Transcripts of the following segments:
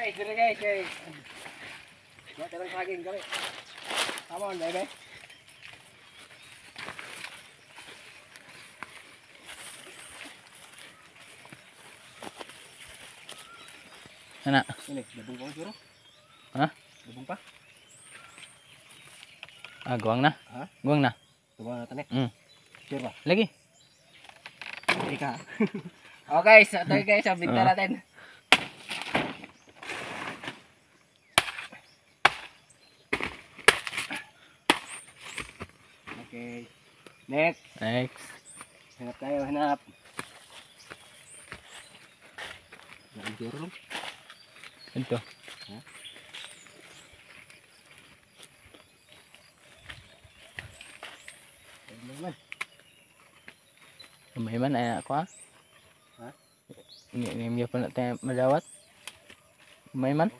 guys, dire guys, guys. Buat terang saging kali. Come on, baby. Ana. Ini, gabung pa siguro? Ha? Gabung pa? Ah, guwang na. Ha? Guwang na. Gabung natin eh. Sure ba? Lagi. Hindi ka. Oh guys, ito guys, ang binta natin. Okay. Next. Next. Hanap tayo, hanap. Naanduro. Ito. Ha? Naman. May man ay ako ha. Ha? Ini pa na tayo madawat. May man.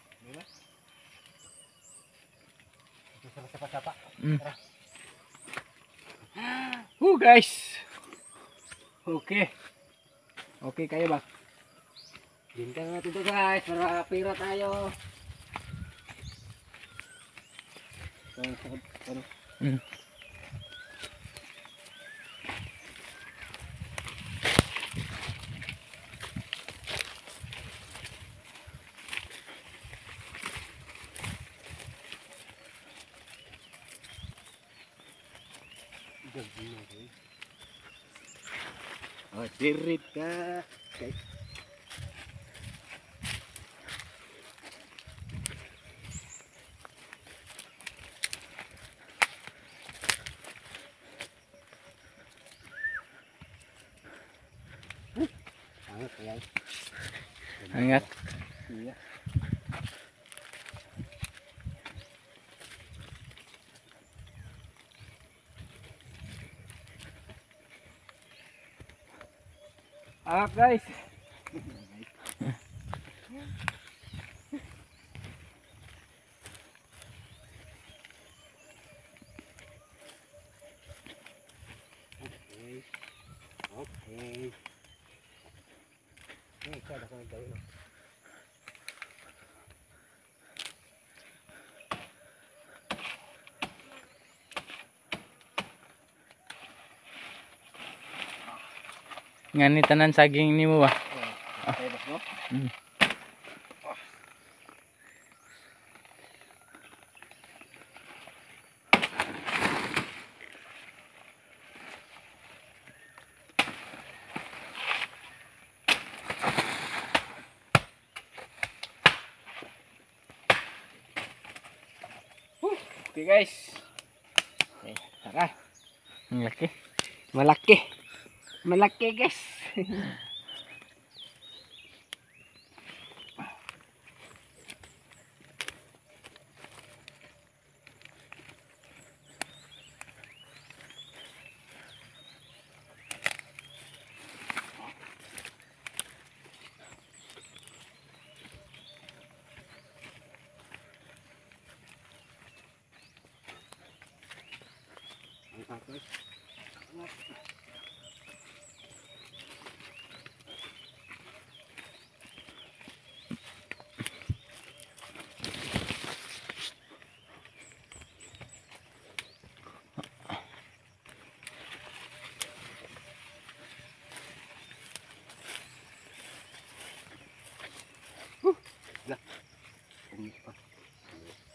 Sapa-sapa. Mm. Guys. Okay. Okay kayo ba? Bintang natin to guys para pira tayo. Ano? Mm. Oh, dirit ka. Okay. Angat kaya. Angat. Iya. Angat guys. Okay. Okay. Ini kada ko nagdawin. Nga ni tanan saging ni mo ba? Okay, no? Mm. Okay guys. Okay, tara. Ang laki. Malaki. Malaki guys.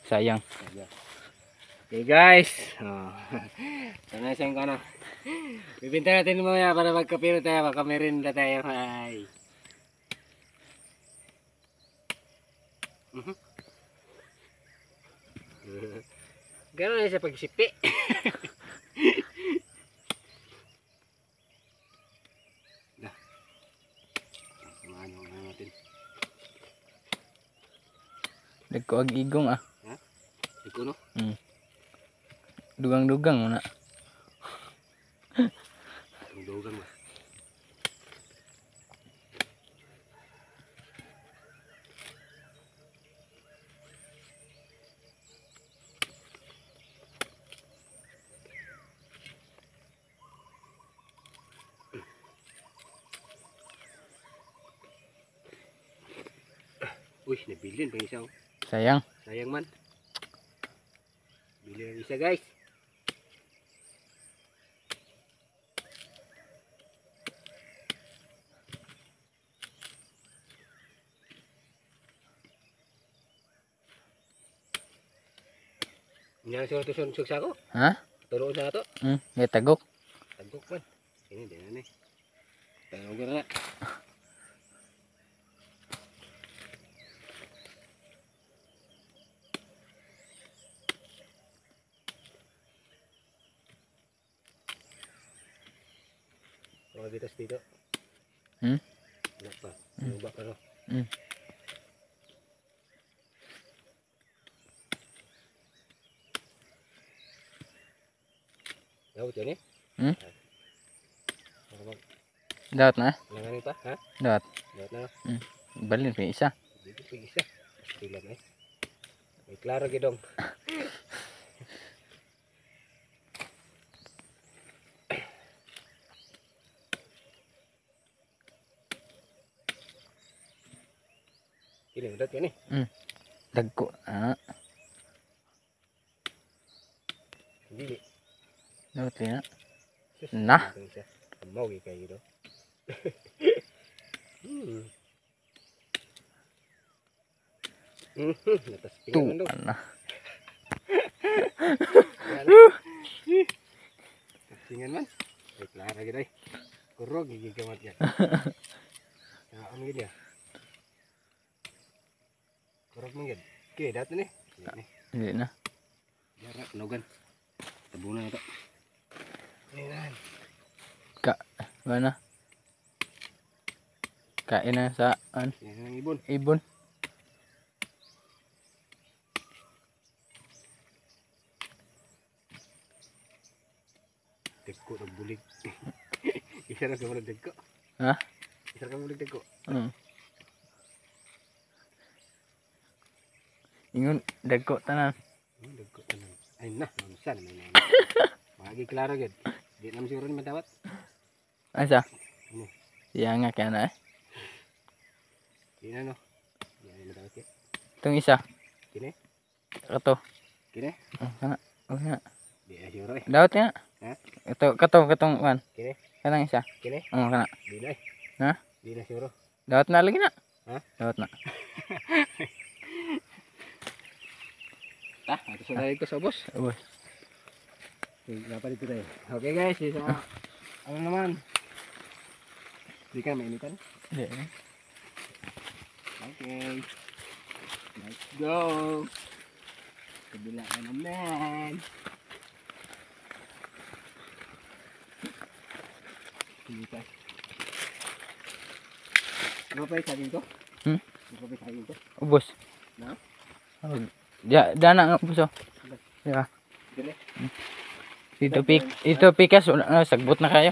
Sayang. Okay guys. Oh. Sana siyang ka na. Bibinta natin mamaya para magkapiro tayo, magkamerinda tayo. Ay. Gano'n na siya pagsipi. Dah. Ano natin. Nagkuag igong ah. Ha? Ikaw no? Dugang-dugang mo na. Ang dogan mo. Uy, nabilin pa isa. Oh. Sayang. Sayang man. Bili ang isa guys. Ini ang susun suksa ko. Ha? Turo sa ato. May tagok. Tagok man. Ini din na ni. Tagok na. Kalau kita dito. Kenapa? Coba karo. Tahu tu ni? Dawat na? Langan pa, ha? Dawat. Dawat na. Balin pa isa. Dito pa isa. Pila na. May klaro gidong. Ini udah ni. Dagko. Hindi. Dawat na. Nah. Mau kayak gitu. Atas pinggan dong. Nah. Pinggan man. Baik lara gitu. Kurog gigi gamat ya. Nah, ano gitu ya? Kurog mangid. Oke, datu nih. Hindi na. Yara, nogan. Tabunan na ito. Ayan. Mana? Kain na sa Yan ang ibon. ibon. Degko ng bulig. Isa na kamulag degko. Ha? Isa na kamulag degko. Ingon dagko tanan. Degko tanan. Ay na, mamsa na may naman. Magi klaro gid. Di naman siguro naman dapat. Asa? Ano? Siya nga kaya na eh. Di na no. Di na dapat ya. Itong isa. Kini? Kato. Kini? Kana. Nga. Di na siguro eh. Dawat nga. Ha? Katong kan. Kini? Kanang isa. Kini? Kana. Di na eh. Ha? Di na siguro. Dawat na lagi na. Ha? Dawat na. Ito sa dahil ko sa bus. Uy. Dapat dito tayo. Okay guys, isa. Ano naman? Di ka mainitan? Hindi. Okay. Let's go. Kabila ka naman. Kita. Ano pa yung saging ko? Ano pa yung saging ko? Ubos. Na? Dana nga ubos oh. Diba? Dire. Ito pikas. Sagbot na kayo.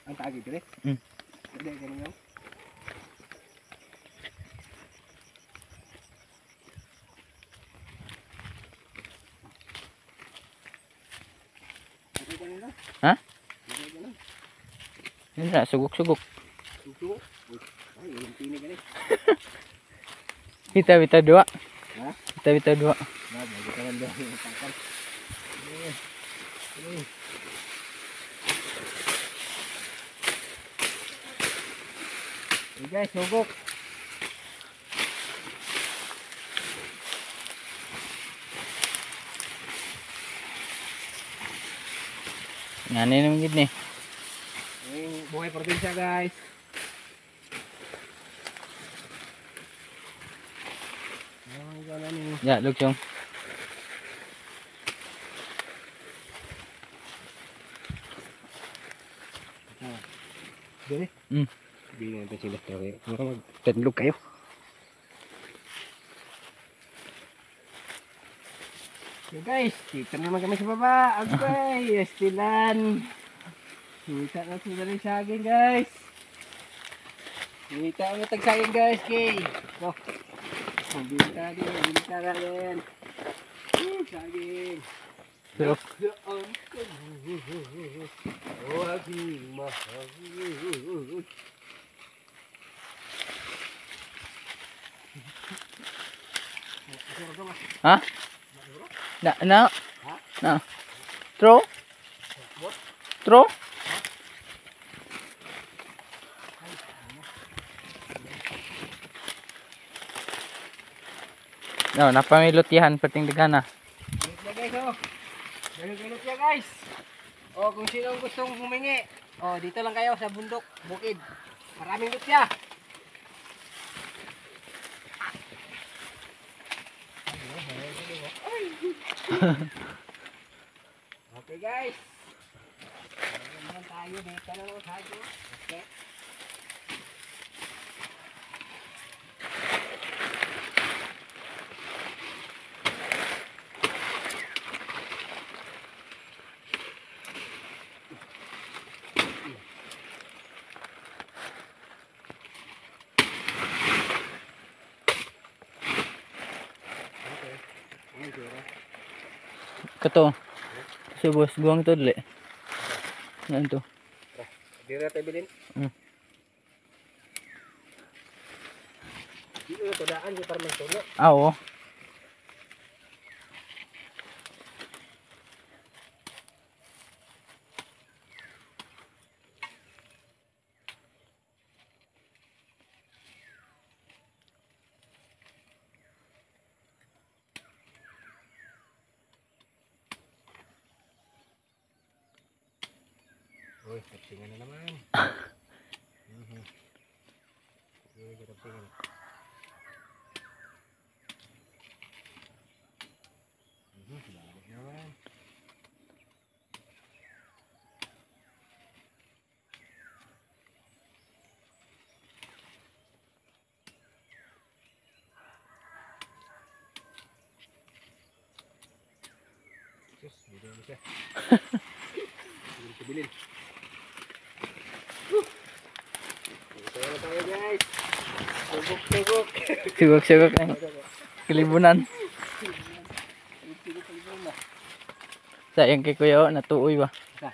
Ang tagi dire? Dire, ganun lang. Ha? Yun na, sugok-sugok. Sugo. Ay, yung tinig ganun. Bita dua. Ha? Bita dua. Bago ka lang daw yung tangkal. Hey guys, sugok. Ngani naman gid ni. Yung buhay probinsya guys. Oh, gana ni. Ya, lugsong. Dili. Mm. Bili natin sila. Okay. Maka magtendlog kayo. So guys, dito naman kami sa baba. Okay, estilan. Kita na sila rin saging guys. Kita ang matag saging guys. Okay. So, binta na rin. Saging. Pero Saan ka o aking mahal. ha? Na. Ha? Na. Throw? Throw? No, napamilutihan pating dagana. Galit na guys oh. Galit ya guys. Oh, kung sino ang gustong humingi. Oh, dito lang kayo sa bundok, bukid. Maraming lutya. Okay guys. Naman tayo dito na lang tayo. Okay. Kato. Si boss guwang to dili. Yan to. Di na tayo bilhin. Di na ito daan yung parang tulo. Ah, oo. Uy, tapsingan na naman. Uy, tapsingan. Balik naman. Sus, bili mo siya. Bili ko bilhin. Ito na tayo guys. Tugok-tugok. Sigok-sigok ang kalibunan. Sayang kay kuya oh, natuoy ba? Sa?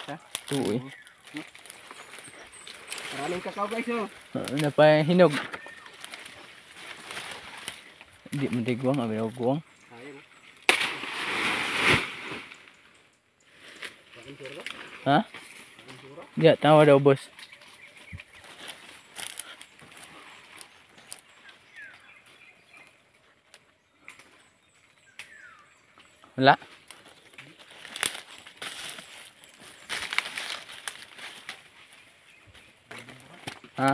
Sa? Tuoy. Maraming kakao guys oh. Napahinog. Hindi mo guwang, abi og guwang. Sayang. Kain sura? Ha? Kain sura? Diya, tawa daw boss. Wala. Ha?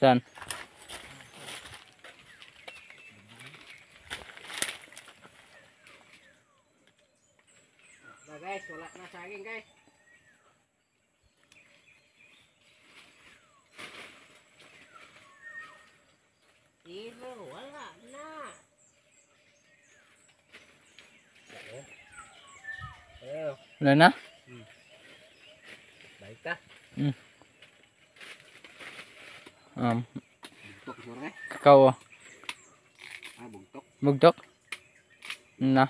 Saan? Nah guys, wala na saging guys. Pero wala na. Ayo, Wala na? baik ta. Bugtok sura eh. Kakao oh. Ah, bugtok. Bugtok? Na.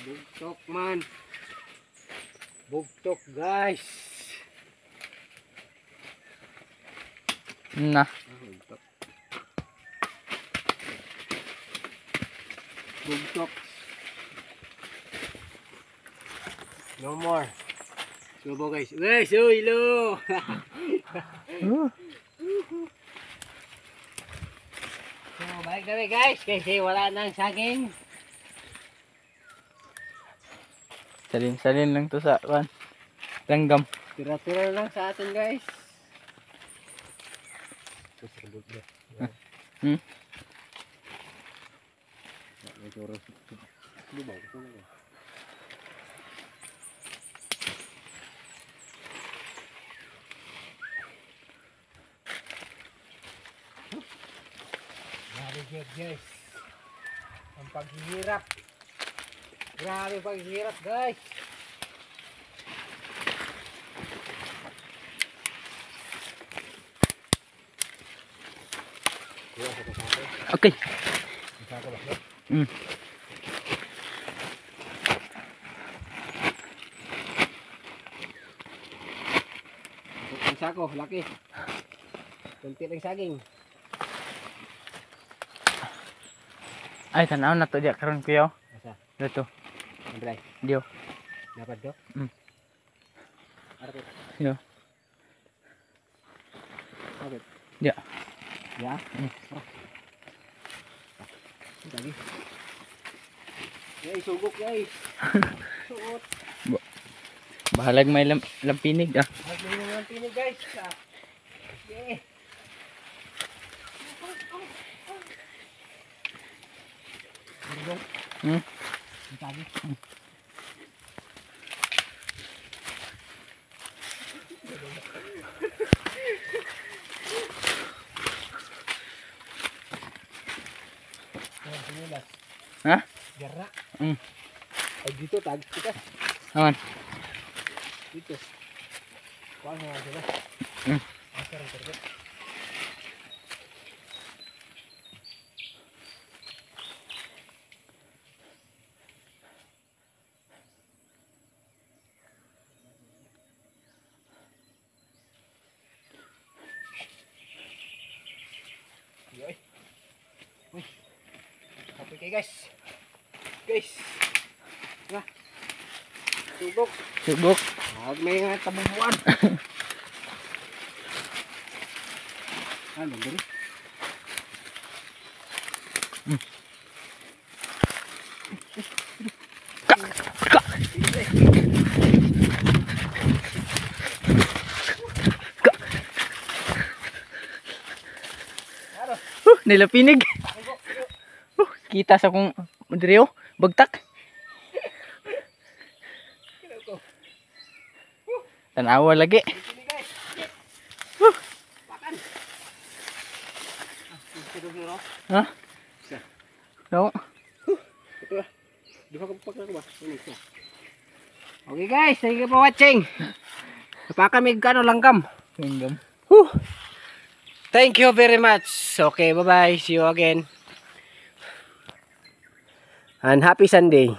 Bugtok man. Bugtok guys. Na. Ah, bugtok. Bugtok. No more. Subo guys. Guys, hello. So, balik kami guys kasi wala nang saging. Salin-salin lang to sa kan. Langgam. Tira-tira lang sa atin guys. Hmm? Grabe guys. Ang paghihirap. Grabe paghihirap guys. Okay. Isa ko ba? Mm. Ang sako, laki. Kunti lang saging. Ay, tanaw na to diya karon kuya. Asa? Dito. Andray. Dio. Dapat do? Mm. Arapit. Yo. Arapit. Diya. Ya? Mm. Lagi. Guys, sugok guys. Suot. Bahalag may lampinig ah. Magli na ng tinig guys. Yeah. Hmm. Lagi. Ha? Garra. Mm. Ay dito tag kita. Aman. Dito. Kuha nga sila. Mm. Asar ang target. Yoy. Uy. Kapit kayo guys. Guys. Nga. Sugok. Subok. Huwag may nga tabubuan. Ano, dali? Nilapinig. Kita sa kong madriyo. Bagtak. Tanawa lagi. Sini guys. Pakan. Sino? Ha? Isa. No. Ito lah. Di ba kapag ko ba? Ini siya. Okay guys, thank you for watching. Napakami kano langgam. Langgam. Thank you very much. Okay, bye-bye. See you again. And happy Sunday.